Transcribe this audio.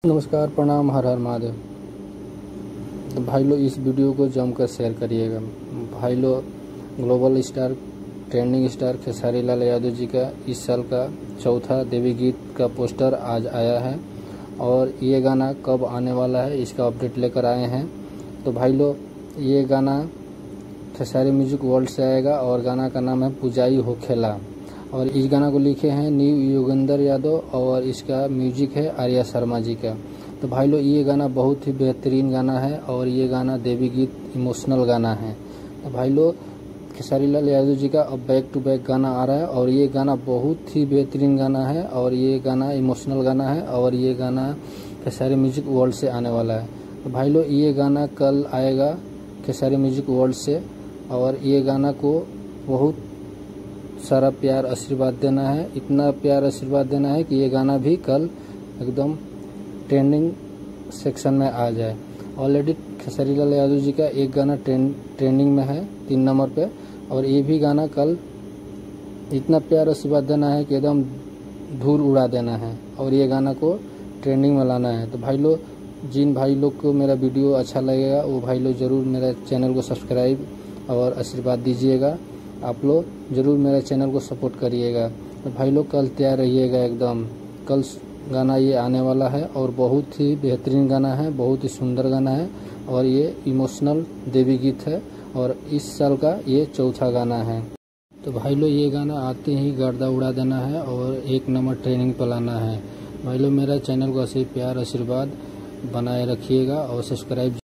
नमस्कार, प्रणाम, हर हर महादेव। तो भाई लोग इस वीडियो को जमकर शेयर करिएगा। भाई लोग global star, trending star Khesari Lal Yadav ji का इस साल का चौथा देवी गीत का पोस्टर आज आया है और ये गाना कब आने वाला है इसका अपडेट लेकर आए हैं। तो भाई लोग ये गाना खेसारी म्यूजिक वर्ल्ड से आएगा और गाना का नाम है पुजाई हो खेला और इस गाना को लिखे हैं न्यू योगेंद्र यादव और इसका म्यूजिक है आर्या शर्मा जी का। तो भाई लोग ये गाना बहुत ही बेहतरीन गाना है और ये गाना देवी गीत इमोशनल गाना है। तो भाई लोग खेसारी लाल यादव जी का अब बैक टू बैक गाना आ रहा है और ये गाना बहुत ही बेहतरीन गाना है और ये गाना इमोशनल गाना है और ये गाना खेसारी म्यूजिक वर्ल्ड से आने वाला है। तो भाई लोग ये गाना कल आएगा खेसारी म्यूजिक वर्ल्ड से और ये गाना को बहुत सारा प्यार आशीर्वाद देना है, इतना प्यार आशीर्वाद देना है कि ये गाना भी कल एकदम ट्रेंडिंग सेक्शन में आ जाए। ऑलरेडी खेसारी लाल यादव जी का एक गाना ट्रेंडिंग में है 3 नंबर पे और ये भी गाना कल इतना प्यार आशीर्वाद देना है कि एकदम धूल उड़ा देना है और ये गाना को ट्रेंडिंग में लाना है। तो भाई लोग जिन भाई लोग को मेरा वीडियो अच्छा लगेगा वो भाई लोग ज़रूर मेरा चैनल को सब्सक्राइब और आशीर्वाद दीजिएगा। आप लोग ज़रूर मेरे चैनल को सपोर्ट करिएगा। तो भाई लोग कल तैयार रहिएगा एकदम, कल गाना ये आने वाला है और बहुत ही बेहतरीन गाना है, बहुत ही सुंदर गाना है और ये इमोशनल देवी गीत है और इस साल का ये चौथा गाना है। तो भाई लोग ये गाना आते ही गर्दा उड़ा देना है और 1 नंबर ट्रेनिंग पर लाना है। भाई लोग मेरा चैनल को ऐसे प्यार आशीर्वाद बनाए रखिएगा और सब्सक्राइब